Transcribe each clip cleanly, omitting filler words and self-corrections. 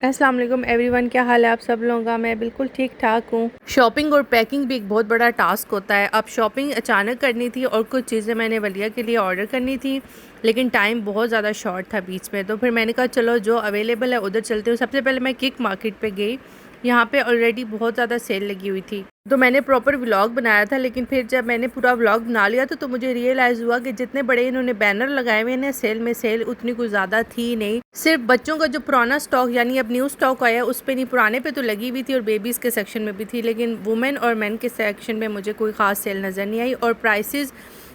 अस्सलाम वालेकुम एवरीवन, क्या हाल है आप सब लोगों का। मैं बिल्कुल ठीक ठाक हूँ। शॉपिंग और पैकिंग भी एक बहुत बड़ा टास्क होता है। अब शॉपिंग अचानक करनी थी और कुछ चीज़ें मैंने वलिया के लिए ऑर्डर करनी थी, लेकिन टाइम बहुत ज़्यादा शॉर्ट था बीच में। तो फिर मैंने कहा चलो जो अवेलेबल है उधर चलते हो। सबसे पहले मैं किक मार्केट पे गई। यहाँ पे ऑलरेडी बहुत ज़्यादा सेल लगी हुई थी, तो मैंने प्रॉपर व्लॉग बनाया था। लेकिन फिर जब मैंने पूरा व्लॉग बना लिया तो मुझे रियलाइज़ हुआ कि जितने बड़े इन्होंने बैनर लगाए हुए हैं सेल में, सेल उतनी कुछ ज़्यादा थी नहीं। सिर्फ बच्चों का जो पुराना स्टॉक यानी अब न्यू स्टॉक आया उस पे नहीं, पुराने पे तो लगी हुई थी और बेबीज़ के सेक्शन में भी थी, लेकिन वुमेन और मेन के सेक्शन में मुझे कोई ख़ास सेल नज़र नहीं आई। और प्राइसेस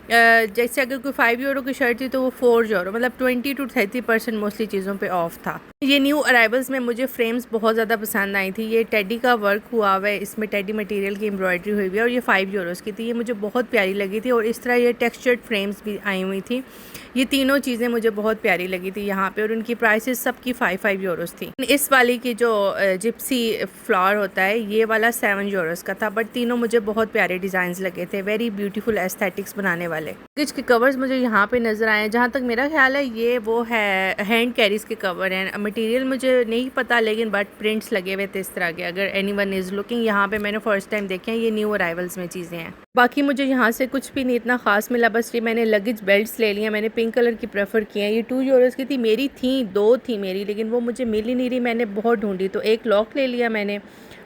जैसे अगर कोई 5 यूरो की शर्ट थी तो वो 4 यूरो, मतलब 20 to 30% मोस्टली चीज़ों पे ऑफ था। ये न्यू अराइवल्स में मुझे फ्रेम्स बहुत ज़्यादा पसंद आई थी। ये टेडी का वर्क हुआ हुआ है, इसमें टेडी मटेरियल की एम्ब्रॉयडरी हुई हुई है और ये 5 यूरोज़ की थी। ये मुझे बहुत प्यारी लगी थी और इस तरह ये टेक्सचर्ड फ्रेम्स भी आई हुई थी। ये तीनों चीज़ें मुझे बहुत प्यारी लगी थी यहाँ पे और उनकी प्राइसेस सबकी 5 यूरोज़ थी। इस वाली की जो जिप्सी फ्लावर होता है ये वाला 7 यूरोज़ का था, बट तीनों मुझे बहुत प्यारे डिज़ाइंस लगे थे, वेरी ब्यूटीफुल एस्थेटिक्स बनाने वाले। के कवर्स मुझे यहाँ पे नज़र आए। जहाँ तक मेरा ख्याल है ये वो है हैंड कैरीज के कवर हैं। मटेरियल मुझे नहीं पता, लेकिन बट प्रिंट्स लगे हुए थे इस तरह के। अगर एनीवन इज़ लुकिंग, यहाँ पे मैंने फर्स्ट टाइम देखे हैं, ये न्यू अराइवल्स में चीज़ें हैं। बाकी मुझे यहाँ से कुछ भी नहीं इतना ख़ास मिला, बस ये मैंने लगेज बेल्ट्स ले लिया। मैंने पिंक कलर की प्रेफर किए हैं। ये 2 यूरोज़ की थी, मेरी थी 2 थी मेरी, लेकिन वो मुझे मिल ही नहीं रही। मैंने बहुत ढूंढी तो एक लॉक ले लिया मैंने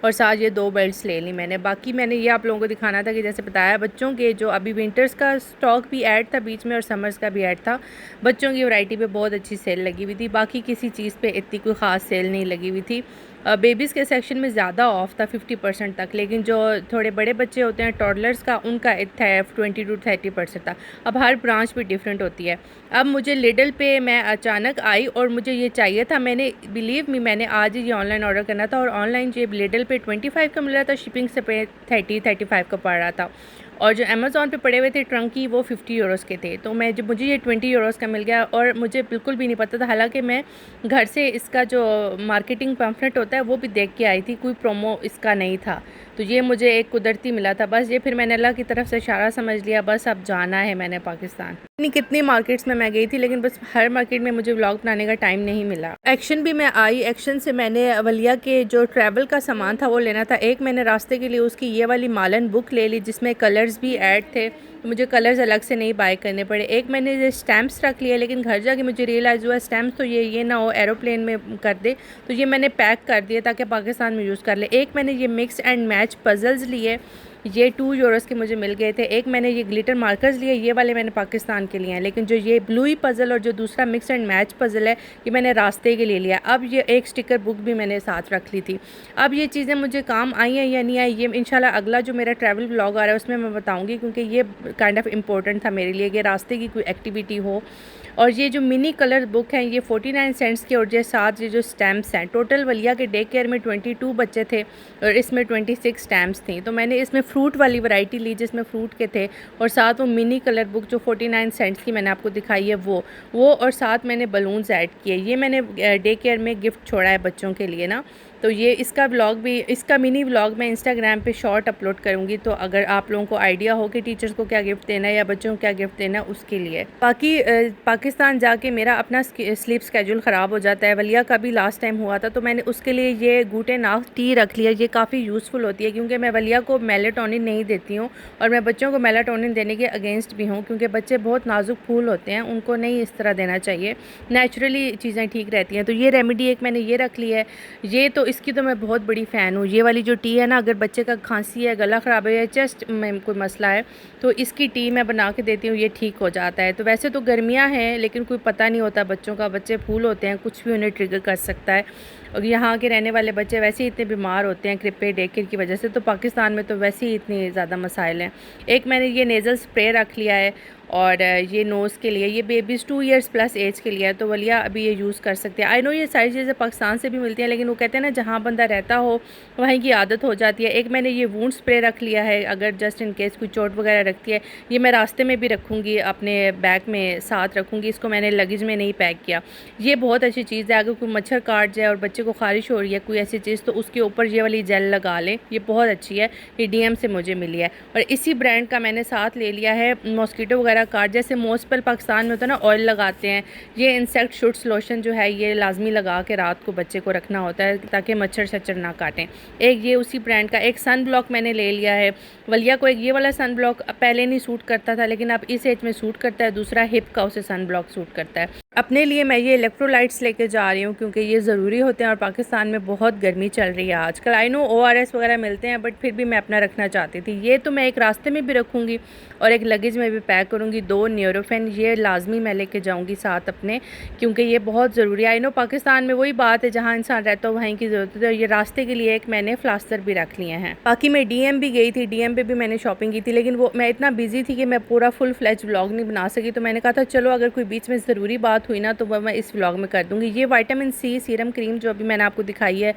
और साथ ये 2 बेल्ट्स ले ली मैंने। बाकी मैंने ये आप लोगों को दिखाना था कि जैसे बताया बच्चों के जो अभी विंटर्स का स्टॉक भी ऐड था बीच में और समर्स का भी ऐड था। बच्चों की वैरायटी पे बहुत अच्छी सेल लगी हुई थी। बाकी किसी चीज़ पे इतनी कोई ख़ास सेल नहीं लगी हुई थी। बेबीज़ के सेक्शन में ज़्यादा ऑफ था 50% तक, लेकिन जो थोड़े बड़े बच्चे होते हैं टॉडलर्स का, उनका इतना 20 to 30% था। अब हर ब्रांच भी डिफरेंट होती है। अब मुझे लिडल पे मैं अचानक आई और मुझे ये चाहिए था। मैंने बिलीव मी मैंने आज ही ये ऑनलाइन ऑर्डर करना था और ऑनलाइन ये लिडल पे 25 का मिल रहा था, शिपिंग से पे 30-35 का पड़ रहा था। और जो अमेज़ॉन पे पड़े हुए थे ट्रंकी वो 50 यूरोज़ के थे। तो मैं जब मुझे ये 20 यूरोज़ का मिल गया और मुझे बिल्कुल भी नहीं पता था, हालांकि मैं घर से इसका जो मार्केटिंग पैम्फलेट होता है वो भी देख के आई थी, कोई प्रोमो इसका नहीं था। तो ये मुझे एक कुदरती मिला था बस। ये फिर मैंने अल्लाह की तरफ से इशारा समझ लिया, बस अब जाना है मैंने पाकिस्तान। कितनी मार्केट्स में मैं गई थी, लेकिन बस हर मार्केट में मुझे व्लॉग बनाने का टाइम नहीं मिला। एक्शन भी मैं आई, एक्शन से मैंने वलिया के जो ट्रैवल का सामान था वो लेना था। एक मैंने रास्ते के लिए उसकी ये वाली मालन बुक ले ली जिसमें कलर्स भी ऐड थे, तो मुझे कलर्स अलग से नहीं बाय करने पड़े। एक मैंने ये स्टैम्प्स रख लिया, लेकिन घर जाके मुझे रियलाइज़ हुआ स्टैम्प्स तो ये ना हो एरोप्लेन में कर दे, तो ये मैंने पैक कर दिया ताकि पाकिस्तान में यूज़ कर ले। एक मैंने ये मिक्स एंड मैच पजल्स लिए, ये 2 यूरोज़ के मुझे मिल गए थे। एक मैंने ये ग्लिटर मार्कर्स लिए, ये वाले मैंने पाकिस्तान के लिए हैं, लेकिन जो ये ब्लूई पज़ल और जो दूसरा मिक्स एंड मैच पज़ल है ये मैंने रास्ते के लिए लिया। अब ये एक स्टिकर बुक भी मैंने साथ रख ली थी। अब ये चीज़ें मुझे काम आई हैं या नहीं आई, ये इंशाल्लाह अगला जो मेरा ट्रैवल व्लॉग आ रहा है उसमें मैं बताऊँगी, क्योंकि ये काइंड ऑफ इम्पोर्टेंट था मेरे लिए कि रास्ते की कोई एक्टिविटी हो। और ये जो मिनी कलर बुक हैं ये 49 सेंट्स के, और ये साथ ये जो स्टैम्प्स हैं, टोटल वलिया के डे केयर में 22 बच्चे थे और इसमें 26 स्टैम्प्स थी। तो मैंने इसमें फ्रूट वाली वैरायटी ली जिसमें फ्रूट के थे, और साथ वो मिनी कलर बुक जो 49 सेंट्स की मैंने आपको दिखाई है वो और साथ मैंने बलून्स ऐड किए। ये मैंने डे केयर में गिफ्ट छोड़ा है बच्चों के लिए ना। तो ये इसका व्लॉग भी, इसका मिनी व्लॉग मैं इंस्टाग्राम पे शॉर्ट अपलोड करूँगी, तो अगर आप लोगों को आइडिया हो कि टीचर्स को क्या गिफ्ट देना है या बच्चों को क्या गिफ्ट देना है उसके लिए। बाकी पाकिस्तान जाके मेरा अपना स्लीप स्केड्यूल ख़राब हो जाता है। वलिया का भी लास्ट टाइम हुआ था, तो मैंने उसके लिए ये गूटेनाग टी रख लिया। ये काफ़ी यूज़फुल होती है क्योंकि मैं वलिया को मेलाटोनिन नहीं देती हूँ और मैं बच्चों को मेलाटोनिन देने के अगेंस्ट भी हूँ, क्योंकि बच्चे बहुत नाजुक फूल होते हैं, उनको नहीं इस तरह देना चाहिए। नेचुरली चीज़ें ठीक रहती हैं। तो ये रेमेडी एक मैंने ये रख ली है। ये तो इसकी तो मैं बहुत बड़ी फ़ैन हूँ। ये वाली जो टी है ना, अगर बच्चे का खांसी है, गला ख़राब है या चेस्ट में कोई मसला है तो इसकी टी मैं बना के देती हूँ, ये ठीक हो जाता है। तो वैसे तो गर्मियाँ हैं लेकिन कोई पता नहीं होता बच्चों का, बच्चे फूल होते हैं, कुछ भी उन्हें ट्रिगर कर सकता है। और यहाँ के रहने वाले बच्चे वैसे ही इतने बीमार होते हैं क्रिप्पे डे केयर की वजह से, तो पाकिस्तान में तो वैसे ही इतनी ज़्यादा मसाइल हैं। एक मैंने ये नेज़ल स्प्रे रख लिया है और ये नोज़ के लिए, ये बेबीज़ 2 इयर्स प्लस एज के लिए है, तो वलिया अभी ये यूज़ कर सकते हैं। आई नो ये सारी चीज़ें पाकिस्तान से भी मिलती हैं, लेकिन वो कहते हैं ना जहाँ बंदा रहता हो वहीं की आदत हो जाती है। एक मैंने ये वूंड स्प्रे रख लिया है, अगर जस्ट इन केस कोई चोट वगैरह रखती है। ये मैं रास्ते में भी रखूँगी, अपने बैग में साथ रखूँगी, इसको मैंने लगेज में नहीं पैक किया। ये बहुत अच्छी चीज़ है, अगर कोई मच्छर काट जाए और बच्चे को ख़ारिश हो रही है कोई ऐसी चीज़, तो उसके ऊपर ये वाली जेल लगा लें, ये बहुत अच्छी है। ये DM से मुझे मिली है और इसी ब्रांड का मैंने साथ ले लिया है। मॉस्किटो वगैरह वगैरह काट, जैसे मोस्पल पाकिस्तान में होता है ना ऑयल लगाते हैं, ये इंसेक्ट शुट्स लोशन जो है ये लाजमी लगा के रात को बच्चे को रखना होता है ताकि मच्छर शच्चर ना काटें। एक ये उसी ब्रांड का एक सन ब्लॉक मैंने ले लिया है। वलिया को एक ये वाला सन ब्लॉक पहले नहीं सूट करता था, लेकिन अब इस एज में सूट करता है। दूसरा हिप का उसे सन ब्लॉक सूट करता है। अपने लिए मैं ये इलेक्ट्रोलाइट्स लेके जा रही हूँ क्योंकि ये ज़रूरी होते हैं और पाकिस्तान में बहुत गर्मी चल रही है आजकल। आई नो ORS वगैरह मिलते हैं, बट फिर भी मैं अपना रखना चाहती थी। ये तो मैं एक रास्ते में भी रखूँगी और एक लगेज में भी पैक करूँगी। 2 न्यूरोफेन ये लाजमी मैं लेके जाऊँगी साथ अपने, क्योंकि ये बहुत ज़रूरी है। आई नो पाकिस्तान में वही बात है, जहाँ इंसान रहता है वहीं की ज़रूरत है। ये रास्ते के लिए एक मैंने फ्लास्टर भी रख लिए हैं। बाकी मैं DM भी गई थी, DM पे भी मैंने शॉपिंग की थी, लेकिन वो मैं इतना बिजी थी कि मैं पूरा फुल फ्लैज व्लॉग नहीं बना सकी। तो मैंने कहा था चलो अगर कोई बीच में ज़रूरी बात हुई ना तो वह मैं इस व्लॉग में कर दूँगी। ये विटामिन C सीरम क्रीम जो अभी मैंने आपको दिखाई है,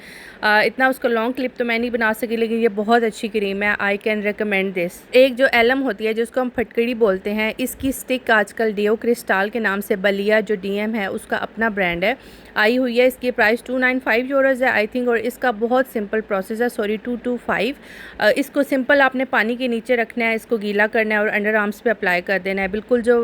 इतना उसका लॉन्ग क्लिप तो मैं नहीं बना सकी, लेकिन ये बहुत अच्छी क्रीम है। I can recommend this. एक जो एलम होती है जिसको हम फटकड़ी बोलते हैं, इसकी स्टिक आजकल डियो क्रिस्टाल के नाम से बलिया जो DM है उसका अपना ब्रांड है, आई हुई है। इसकी प्राइस 295 यूरोज़ है आई थिंक, और इसका बहुत सिंपल प्रोसेस है। सॉरी 225। इसको सिंपल आपने पानी के नीचे रखना है, इसको गीला करना है और अंडर आर्म्स पे अप्लाई कर देना है। बिल्कुल जो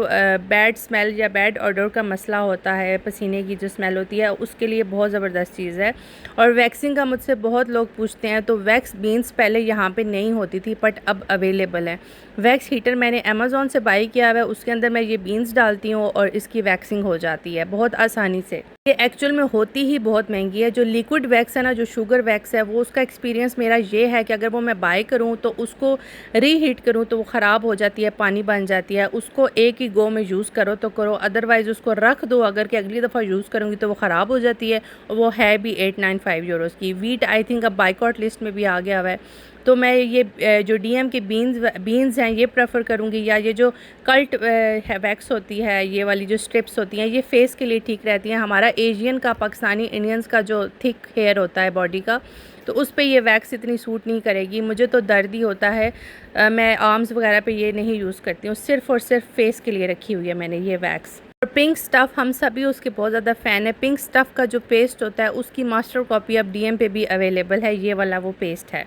बैड स्मेल या बैड ऑडर का मसला होता है, पसीने की जो स्मेल होती है, उसके लिए बहुत ज़बरदस्त चीज़ है। और वैक्सिंग का मुझसे बहुत लोग पूछते हैं, तो वैक्स बीन्स पहले यहाँ पे नहीं होती थी बट अब अवेलेबल है। वैक्स हीटर मैंने अमेज़ॉन से बाई किया हुआ है, उसके अंदर मैं ये बीन्स डालती हूँ और इसकी वैक्सिंग हो जाती है बहुत आसानी से। ये एक्चुअल में होती ही बहुत महंगी है। जो लिक्विड वैक्स है ना, जो शुगर वैक्स है, वो उसका एक्सपीरियंस मेरा ये है कि अगर वो मैं बाय करूँ तो उसको रीहीट करूँ तो वो ख़राब हो जाती है, पानी बन जाती है। उसको एक ही गो में यूज़ करो तो करो, अदरवाइज़ उसको रख दो अगर कि अगली दफ़ा यूज़ करूँगी तो वो ख़राब हो जाती है। और वो है भी 895 यूरोज़ की। वीट आई थिंक अब बाइकआउट लिस्ट में भी आ गया हुआ है। तो मैं ये जो DM के बीन्स हैं ये प्रेफर करूँगी, या ये जो कल्ट वैक्स होती है, ये वाली जो स्ट्रिप्स होती हैं, ये फेस के लिए ठीक रहती हैं। हमारा एशियन का, पाकिस्तानी इंडियंस का जो थिक हेयर होता है बॉडी का, तो उस पे ये वैक्स इतनी सूट नहीं करेगी। मुझे तो दर्द ही होता है, मैं आर्म्स वगैरह पे ये नहीं यूज़ करती हूँ। सिर्फ़ और सिर्फ फेस के लिए रखी हुई है मैंने ये वैक्स। और पिंक स्टफ़ हम सभी उसके बहुत ज़्यादा फ़ैन है। पिंक स्टफ़ का जो पेस्ट होता है उसकी मास्टर कॉपी अब DM पे भी अवेलेबल है। ये वाला वो पेस्ट है।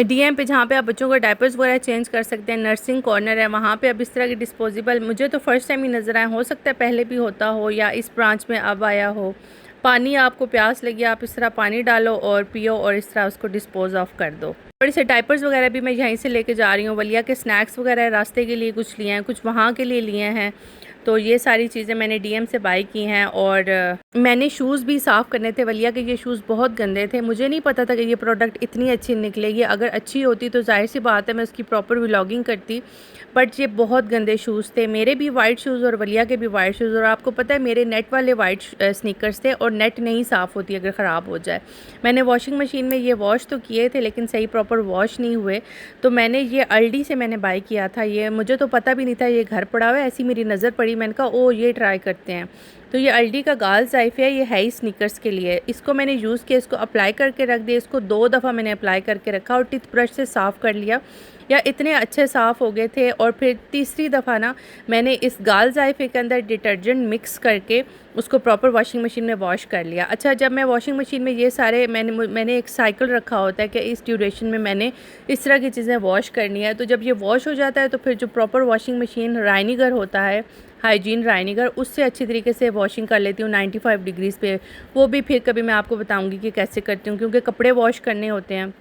DM पे जहाँ पे आप बच्चों को डायपर्स वगैरह चेंज कर सकते हैं, नर्सिंग कॉर्नर है, वहाँ पे अब इस तरह के डिस्पोजेबल मुझे तो फर्स्ट टाइम ही नज़र आए। हो सकता है पहले भी होता हो या इस ब्रांच में अब आया हो। पानी आपको प्यास लगी, आप इस तरह पानी डालो और पियो और इस तरह उसको डिस्पोज ऑफ कर दो। बड़े से डायपर्स वगैरह भी मैं यहीं से लेके जा रही हूँ। वलिया के स्नैक्स वगैरह रास्ते के लिए कुछ लिए हैं, कुछ वहाँ के लिए लिए हैं। तो ये सारी चीज़ें मैंने DM से बाई की हैं। और मैंने शूज़ भी साफ़ करने थे। वलिया के ये शूज़ बहुत गंदे थे, मुझे नहीं पता था कि ये प्रोडक्ट इतनी अच्छी निकलेगी। अगर अच्छी होती तो जाहिर सी बात है मैं उसकी प्रॉपर व्लॉगिंग करती, बट ये बहुत गंदे शूज़ थे। मेरे भी वाइट शूज़ और वलिया के भी वाइट शूज़, और आपको पता है मेरे नेट वाले वाइट स्नीकर्स थे, और नेट नहीं साफ़ होती अगर ख़राब हो जाए। मैंने वॉशिंग मशीन में ये वॉश तो किए थे लेकिन सही प्रॉपर वॉश नहीं हुए। तो मैंने ये अल्डी से मैंने बाई किया था। ये मुझे तो पता भी नहीं था ये घर पड़ा हुआ है, ऐसी मेरी नज़र पड़ी, मैंने कहा ओ ये ट्राई करते हैं। तो ये अल्डी का गाल ज़ाइफ है, ये है ही स्नीकर्स के लिए। इसको मैंने यूज़ किया, इसको अप्लाई करके रख दिया। इसको 2 दफ़ा मैंने अप्लाई करके रखा और टिथ ब्रश से साफ़ कर लिया, या इतने अच्छे साफ़ हो गए थे। और फिर तीसरी दफ़ा ना मैंने इस गाल ज़ाइफे के अंदर डिटर्जेंट मिक्स करके उसको प्रॉपर वॉशिंग मशीन में वॉश कर लिया। अच्छा, जब मैं वॉशिंग मशीन में ये सारे मैंने एक साइकिल रखा होता है कि इस ड्यूरेशन में मैंने इस तरह की चीज़ें वॉश करनी है। तो जब ये वॉश हो जाता है तो फिर जो प्रॉपर वॉशिंग मशीन राइनिगर होता है, हाइजीन राइनिगर, उससे अच्छी तरीके से वॉशिंग कर लेती हूँ 95 डिग्रीज़ पे। वो भी फिर कभी मैं आपको बताऊँगी कि कैसे करती हूँ, क्योंकि कपड़े वॉश करने होते हैं।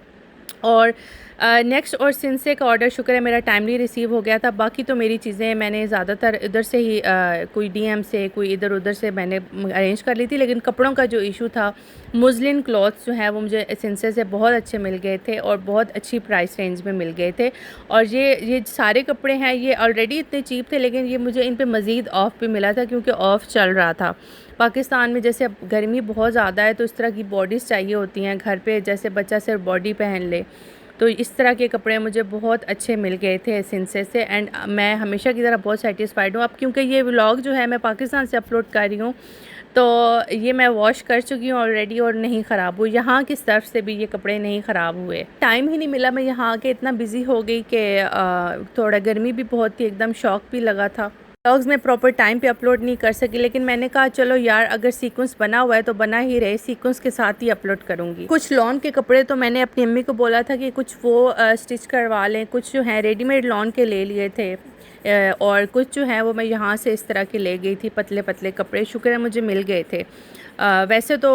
और नेक्स्ट और सिंसे का ऑर्डर शुक्र है मेरा टाइमली रिसीव हो गया था। बाकी तो मेरी चीज़ें मैंने ज़्यादातर इधर से ही कोई DM से, कोई इधर उधर से मैंने अरेंज कर ली थी। लेकिन कपड़ों का जो इशू था, मुस्लिन क्लॉथ्स जो है वो मुझे सिंसे से बहुत अच्छे मिल गए थे और बहुत अच्छी प्राइस रेंज में मिल गए थे। और ये सारे कपड़े हैं, ये ऑलरेडी इतने चीप थे, लेकिन ये मुझे इन पर मज़ीद ऑफ़ भी मिला था क्योंकि ऑफ़ चल रहा था। पाकिस्तान में जैसे अब गर्मी बहुत ज़्यादा है तो इस तरह की बॉडीज़ चाहिए होती हैं घर पे, जैसे बच्चा सिर्फ बॉडी पहन ले, तो इस तरह के कपड़े मुझे बहुत अच्छे मिल गए थे सिंसे से। एंड मैं हमेशा की तरह बहुत सेटिस्फाइड हूँ। अब क्योंकि ये व्लॉग जो है मैं पाकिस्तान से अपलोड कर रही हूँ, तो ये मैं वॉश कर चुकी हूँ ऑलरेडी और नहीं ख़राब हुई। यहाँ की तरफ से भी ये कपड़े नहीं ख़राब हुए। टाइम ही नहीं मिला, मैं यहाँ आके इतना बिज़ी हो गई कि थोड़ा गर्मी भी बहुत थी, एकदम शौक भी लगा था। व्लॉग्स में प्रॉपर टाइम पे अपलोड नहीं कर सकी, लेकिन मैंने कहा चलो यार अगर सीक्वेंस बना हुआ है तो बना ही रहे, सीक्वेंस के साथ ही अपलोड करूँगी। कुछ लॉन के कपड़े तो मैंने अपनी अम्मी को बोला था कि कुछ वो स्टिच करवा लें, कुछ जो है रेडीमेड लॉन के ले लिए थे और कुछ जो है वो मैं यहाँ से इस तरह के ले गई थी, पतले पतले कपड़े, शुक्र है मुझे मिल गए थे। वैसे तो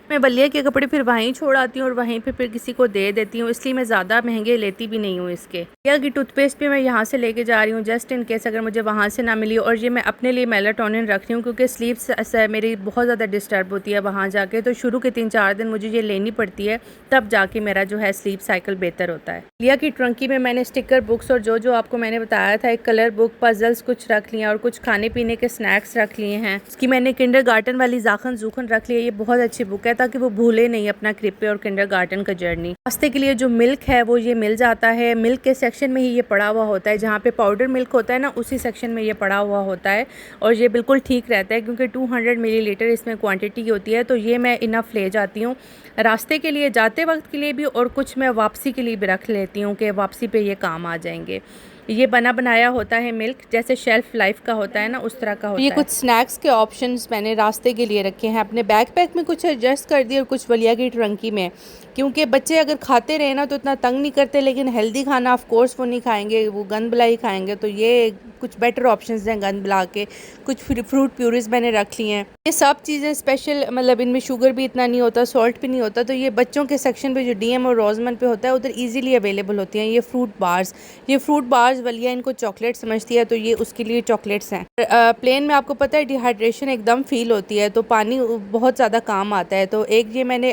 मैं बलिया के कपड़े फिर वहीं छोड़ आती हूँ और वहीं पे फिर किसी को दे देती हूँ, इसलिए मैं ज़्यादा महंगे लेती भी नहीं हूँ इसके। बलिया की टूथपेस्ट भी मैं यहाँ से लेके जा रही हूँ जस्ट इन केस अगर मुझे वहाँ से ना मिली, और ये मैं अपने लिए मेलाटोनिन रख रही हूँ क्योंकि स्लीप्स मेरी बहुत ज़्यादा डिस्टर्ब होती है वहाँ जाके, तो शुरू के 3-4 दिन मुझे ये लेनी पड़ती है, तब जाके मेरा जो है स्लीप साइकिल बेहतर होता है। बलिया की ट्रंकी में मैंने स्टिकर बुक्स और जो आपको मैंने बताया था, एक कलर बुक, पजल्स कुछ रख लिया और कुछ खाने पीने के स्नैक्स रख लिए हैं। उसकी मैंने किंडरगार्टन वाली जाखन जूखन रख लिया, ये बहुत अच्छी बुक है ताकि वो भूले नहीं अपना क्रिप्पे और किंडरगार्टन का जर्नी। नाश्ते के लिए जो मिल्क है वो ये मिल जाता है, मिल्क के सेक्शन में ही ये पड़ा हुआ होता है, जहाँ पे पाउडर मिल्क होता है ना उसी सेक्शन में ये पड़ा हुआ होता है, और ये बिल्कुल ठीक रहता है क्योंकि 200 मिलीलीटर इसमें क्वांटिटी होती है, तो ये मैं इनफ ले जाती हूँ रास्ते के लिए, जाते वक्त के लिए भी, और कुछ मैं वापसी के लिए भी रख लेती हूँ कि वापसी पे ये काम आ जाएंगे। ये बना बनाया होता है मिल्क, जैसे शेल्फ लाइफ का होता है ना उस तरह का होता है। ये कुछ स्नैक्स के ऑप्शंस मैंने रास्ते के लिए रखे हैं, अपने बैकपैक में कुछ एडजस्ट कर दिए और कुछ बलिया की ट्रंकी में, क्योंकि बच्चे अगर खाते रहे ना तो इतना तंग नहीं करते, लेकिन हेल्दी खाना ऑफ कोर्स वो नहीं खाएंगे, वो गंद बलाई खाएंगे, तो ये कुछ बेटर ऑप्शंस हैं गंद बला के। कुछ फ्रूट प्यूरीज मैंने रख ली हैं, ये सब चीज़ें स्पेशल, मतलब इनमें शुगर भी इतना नहीं होता, सॉल्ट भी नहीं होता, तो ये बच्चों के सेक्शन पे जो डीएम और रोजमन पे होता है उधर इजीली अवेलेबल होती हैं। ये फ्रूट बार्स वलिया इनको चॉकलेट समझती है, तो ये उसके लिए चॉकलेट्स हैं। प्लेन में आपको पता है डिहाइड्रेशन एकदम फील होती है, तो पानी बहुत ज़्यादा काम आता है, तो एक ये मैंने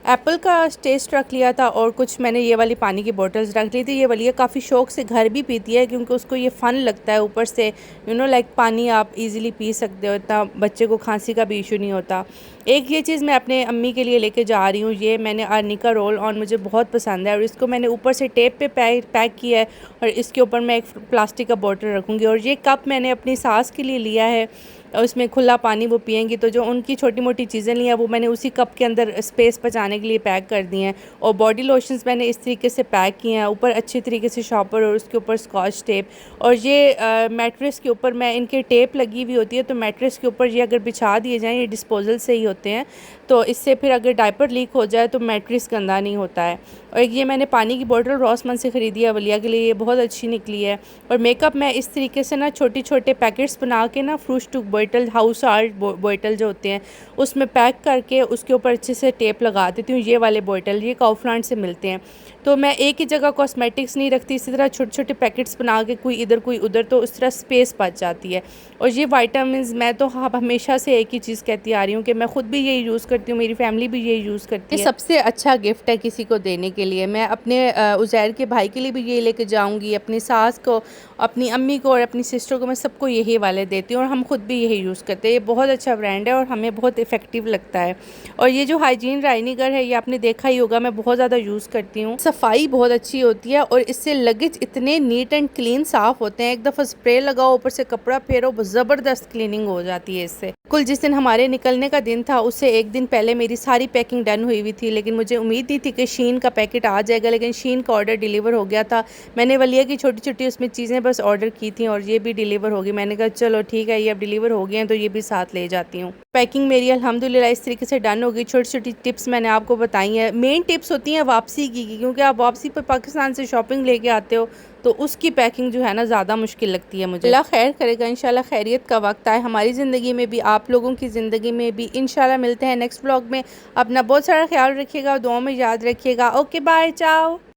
एप्पल का टेस्ट रख लिया था, और कुछ मैंने ये वाली पानी की बोतल्स रख ली थी। ये वाली काफ़ी शौक से घर भी पीती है क्योंकि उसको ये फ़न लगता है, ऊपर से लाइक पानी आप इजीली पी सकते हो, इतना बच्चे को खांसी का भी इशू नहीं होता। एक ये चीज़ मैं अपने अम्मी के लिए लेके जा रही हूँ, ये मैंने आर्निका रोल ऑन, मुझे बहुत पसंद है, और इसको मैंने ऊपर से टेप पे पैक किया है, और इसके ऊपर मैं एक प्लास्टिक का बोतल रखूँगी। और ये कप मैंने अपनी सास के लिए लिया है, और उसमें खुला पानी वो पियेंगी, तो जो उनकी छोटी मोटी चीज़ें ली हैं वो मैंने उसी कप के अंदर स्पेस बचाने के लिए पैक कर दी हैं। और बॉडी लोशंस मैंने इस तरीके से पैक किए हैं, ऊपर अच्छी तरीके से शॉपर और उसके ऊपर स्कॉच टेप, और ये मैट्रेस के ऊपर मैं इनके टेप लगी हुई होती है, तो मैट्रेस के ऊपर ये अगर बिछा दिए जाएँ, ये डिस्पोजल से ही होते हैं, तो इससे फिर अगर डायपर लीक हो जाए तो मैट्रेस गंदा नहीं होता है। और एक ये मैंने पानी की बोतल रॉसमन से ख़रीदी है वलिया के लिए, ये बहुत अच्छी निकली है। और मेकअप मैं इस तरीके से ना छोटे छोटे पैकेट्स बना के ना फ्रूट टू बोतल, हाउस आर्ट बोतल जो होते हैं उसमें पैक करके उसके ऊपर अच्छे से टेप लगा देती हूँ। ये वाले बोतल ये काउफ्लांट से मिलते हैं, तो मैं एक ही जगह कॉस्मेटिक्स नहीं रखती, इसी तरह छोटे छोटे पैकेट्स बना के कोई इधर कोई उधर, तो उस तरह स्पेस बच जाती है। और ये वाइटामिन मैं तो हमेशा से एक ही चीज़ कहती आ रही हूँ कि मैं खुद भी यही यूज़ करती हूँ, मेरी फैमिली भी यही यूज़ करती है। सबसे अच्छा गिफ्ट है किसी को देने के लिए। मैं अपने उज़ैर के भाई के लिए भी ये लेके जाऊँगी, अपनी सास को, अपनी अम्मी को और अपनी सिस्टर को, मैं सबको यही वाले देती हूँ, और हम खुद भी यही यूज़ करते हैं। ये बहुत अच्छा ब्रांड है और हमें बहुत इफ़ेक्टिव लगता है। और ये जो हाइजीन राइनिगर है ये आपने देखा ही होगा, मैं बहुत ज़्यादा यूज़ करती हूँ, सफाई बहुत अच्छी होती है, और इससे लगेज इतने नीट एंड क्लीन साफ़ होते हैं। एक दफ़ा स्प्रे लगाओ, ऊपर से कपड़ा फेरो, ज़बरदस्त क्लीनिंग हो जाती है इससे। कुल जिस दिन हमारे निकलने का दिन था उससे एक दिन पहले मेरी सारी पैकिंग डन हुई थी, लेकिन मुझे उम्मीद नहीं थी कि शीन का पैकेट आ जाएगा, लेकिन शीन का ऑर्डर डिलीवर हो गया था। मैंने वलिया की छोटी छोटी उसमें चीज़ें बस ऑर्डर की थी और ये भी डिलीवर हो गई। मैंने कहा चलो ठीक है, ये अब डिलीवर हो गए हैं तो ये भी साथ ले जाती हूँ। पैकिंग मेरी अल्हम्दुलिल्लाह इस तरीके से डन हो गई। छोटी छोटी टिप्स मैंने आपको बताई हैं। मेन टिप्स होती हैं वापसी की, क्योंकि आप वापसी पर पाकिस्तान से शॉपिंग लेके आते हो तो उसकी पैकिंग जो है ना ज़्यादा मुश्किल लगती है मुझे। अल्लाह खैर करेगा, इंशाल्लाह खैरियत का वक्त आए हमारी ज़िंदगी में भी, आप लोगों की ज़िंदगी में भी। इंशाल्लाह मिलते हैं नेक्स्ट व्लॉग में। अपना बहुत सारा ख्याल रखिएगा, दुआओं में याद रखिएगा। ओके बाय, चाओ।